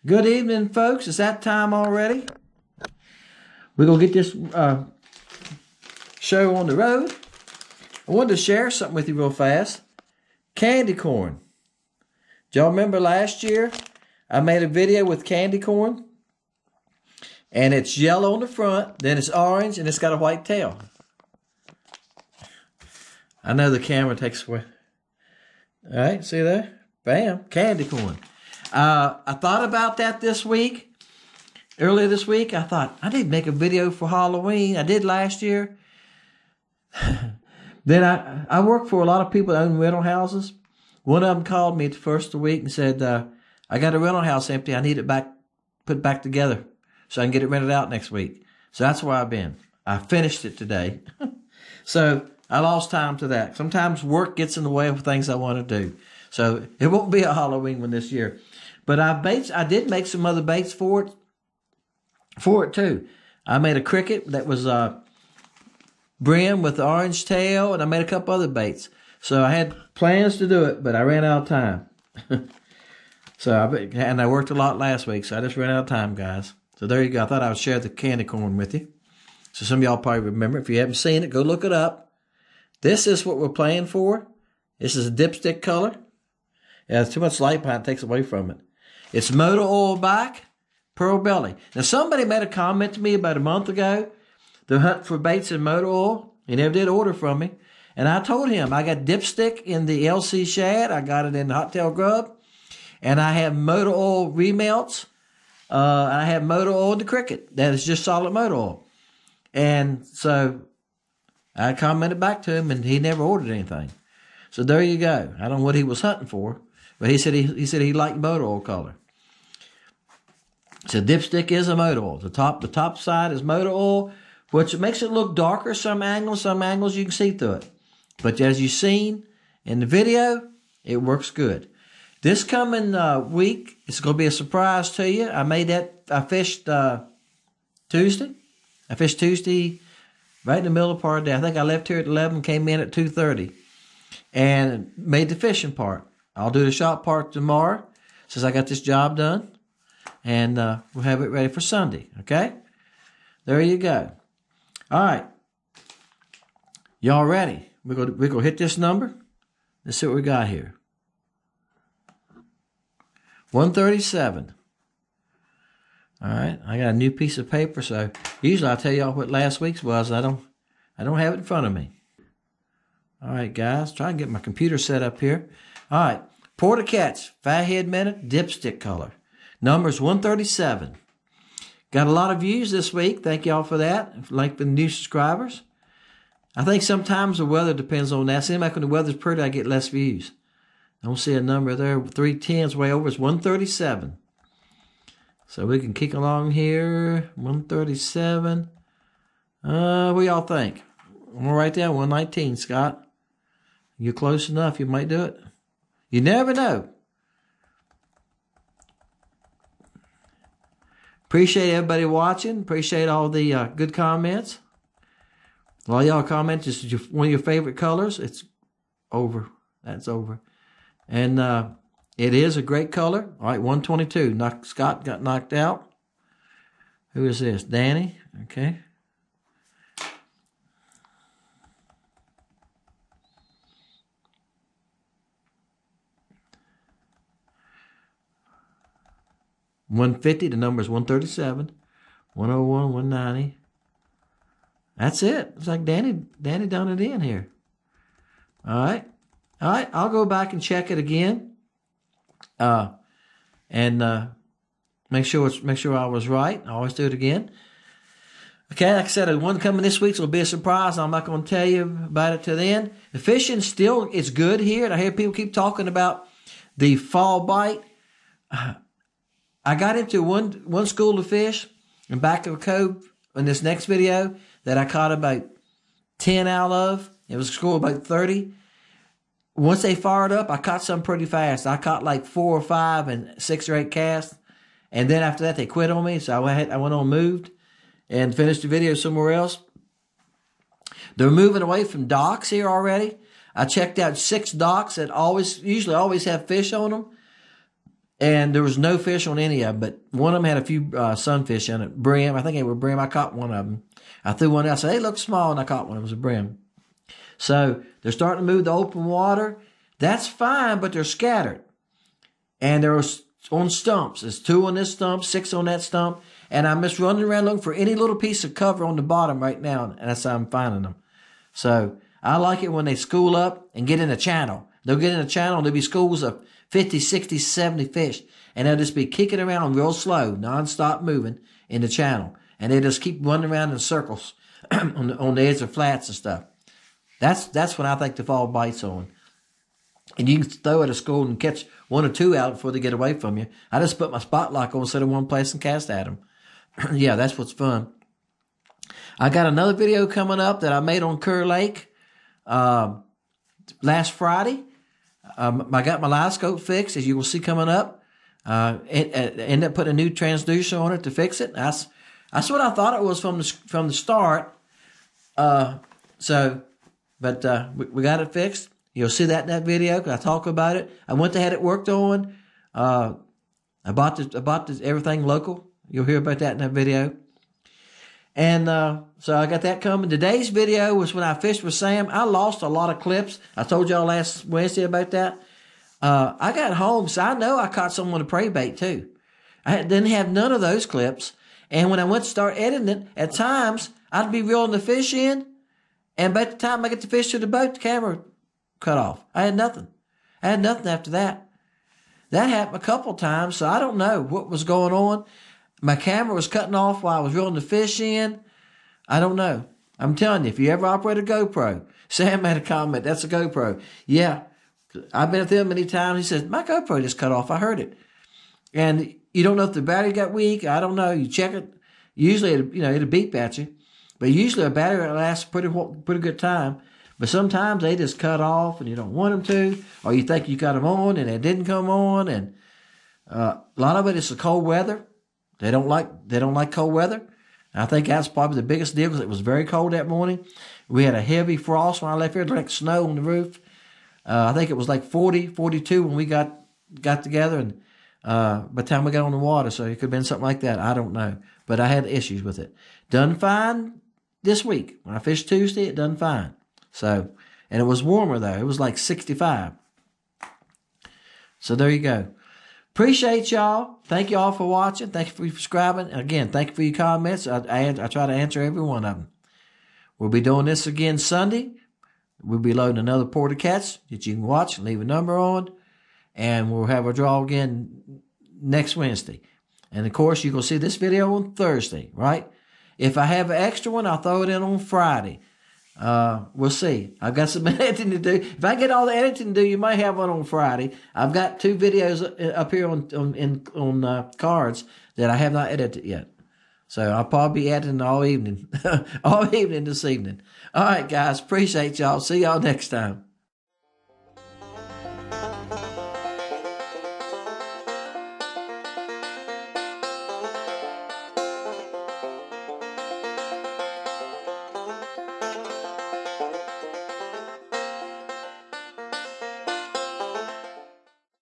Good evening, folks. It's that time already. We're going to get this show on the road. I wanted to share something with you real fast. Candy corn. Do y'all remember last year I made a video with candy corn? And it's yellow on the front, then it's orange, and it's got a white tail. I know the camera takes away. All right, see there? Bam, candy corn. I thought about that this week. Earlier this week, I thought, I need to make a video for Halloween. I did last year. Then I work for a lot of people that own rental houses. One of them called me the first of the week and said, I got a rental house empty. I need it put back together so I can get it rented out next week. So that's where I've been. I finished it today. So I lost time to that. Sometimes work gets in the way of things I want to do. So it won't be a Halloween one this year. But I did make some other baits for it too. I made a cricket that was brim with the orange tail, and I made a couple other baits. So I had plans to do it, but I ran out of time. And I worked a lot last week, so I just ran out of time, guys. So there you go. I thought I would share the candy corn with you. So some of y'all probably remember. If you haven't seen it, go look it up. This is what we're playing for. This is a dipstick color. Yeah, there's too much light behind it, takes away from it. It's motor oil back, pearl belly. Now, somebody made a comment to me about a month ago. The hunt for baits in motor oil. He never did order from me. And I told him I got dipstick in the LC shad. I got it in the hot tail grub. And I have motor oil remelts. I have motor oil in the cricket. That is just solid motor oil. And so I commented back to him, and he never ordered anything. So there you go. I don't know what he was hunting for. But he said he liked motor oil color. So dipstick is a motor oil. The top side is motor oil, which makes it look darker some angles you can see through it. But as you've seen in the video, it works good. This coming week, it's going to be a surprise to you. I fished Tuesday. I fished Tuesday right in the middle of the part of the day. I think I left here at 11, came in at 2:30, and made the fishing part. I'll do the shop part tomorrow since I got this job done. And we'll have it ready for Sunday, okay? There you go. All right. Y'all ready? We're gonna hit this number. Let's see what we got here. 137. All right. I got a new piece of paper, so usually I'll tell y'all what last week's was. I don't have it in front of me. All right, guys. Try and get my computer set up here. All right. Porter Catch, Fathead Minute, dipstick color. Number's 137. Got a lot of views this week. Thank y'all for that. Like the new subscribers. I think sometimes the weather depends on that. Seems like when the weather's pretty, I get less views. I don't see a number there. 310's way over. It's 137. So we can kick along here. 137. What y'all think? I'm going to write down 119, Scott. You're close enough. You might do it. You never know. Appreciate everybody watching. Appreciate all the good comments. A lot of y'all comment, this is one of your favorite colors. It's over. That's over. And it is a great color. All right, 122. Scott got knocked out. Who is this? Danny. Okay. $150, the number is 137, 101, 190. That's it. It's like Danny done it in here. All right. I'll go back and check it again. And make sure I was right. I always do it again. Okay, like I said, the one coming this week will be a surprise. I'm not going to tell you about it till then. The fishing still is good here. And I hear people keep talking about the fall bite. I got into one school of fish in back of a cove in this next video that I caught about 10 out of. It was a school of about 30. Once they fired up, I caught some pretty fast. I caught like 4 or 5 and 6 or 8 casts. And then after that, they quit on me. So I went on and moved. and finish the video somewhere else. They're moving away from docks here already. I checked out 6 docks that usually always have fish on them. And there was no fish on any of them, but one of them had a few sunfish in it. Brim, I think they were brim. I caught one of them. I threw one out. I said, they look small, and I caught one. It was a brim. So they're starting to move the open water. That's fine, but they're scattered. And they're on stumps. There's 2 on this stump, 6 on that stump. And I'm just running around looking for any little piece of cover on the bottom right now, and that's how I'm finding them. So I like it when they school up and get in a channel. They'll get in a channel, and there'll be schools of 50, 60, 70 fish. And they'll just be kicking around real slow, non-stop moving in the channel. And they just keep running around in circles on the edge of flats and stuff. That's when I think the fall bite's on. And you can throw at a school and catch 1 or 2 out before they get away from you. I just put my spot lock on, set in one place, and cast at them. Yeah, that's what's fun. I got another video coming up that I made on Kerr Lake last Friday. I got my live scope fixed, as you will see coming up. Ended up putting a new transducer on it to fix it. That's what I thought it was from the start. We got it fixed. You'll see that in that video because I talk about it. I went to had it worked on. I bought everything local. You'll hear about that in that video. And so I got that coming. Today's video was when I fished with Sam. I lost a lot of clips. I told y'all last Wednesday about that. I got home, so I know I caught someone with a prey bait too. I didn't have none of those clips. And when I went to start editing it, at times I'd be reeling the fish in, and by the time I get the fish to the boat, the camera cut off. I had nothing. After that. That happened a couple times, so I don't know what was going on. My camera was cutting off while I was reeling the fish in. I don't know. I'm telling you, if you ever operate a GoPro, Sam made a comment, that's a GoPro. Yeah, I've been with him many times. He says, my GoPro just cut off. I heard it. And you don't know if the battery got weak. I don't know. You check it. Usually, it'll beep at you. But usually a battery lasts pretty good time. But sometimes they just cut off and you don't want them to. Or you think you got them on and they didn't come on. And a lot of it is the cold weather. They don't like cold weather. And I think that's probably the biggest deal because it was very cold that morning. We had a heavy frost when I left here, like snow on the roof. I think it was like 40, 42 when we got together, and by the time we got on the water, so it could have been something like that. I don't know. But I had issues with it. Done fine this week. When I fished Tuesday, it done fine. So, and it was warmer though. It was like 65. So there you go. Appreciate y'all. Thank y'all for watching. Thank you for subscribing. Again, thank you for your comments. I try to answer every one of them. We'll be doing this again Sunday. We'll be loading another Porter Cats that you can watch and leave a number on. And we'll have a draw again next Wednesday. And of course, you're going to see this video on Thursday, right? If I have an extra one, I'll throw it in on Friday. We'll see. I've got some editing to do. If I get all the editing to do, you might have one on Friday. I've got 2 videos up here on cards that I have not edited yet. So I'll probably be editing all evening, all evening this evening. All right, guys. Appreciate y'all. See y'all next time.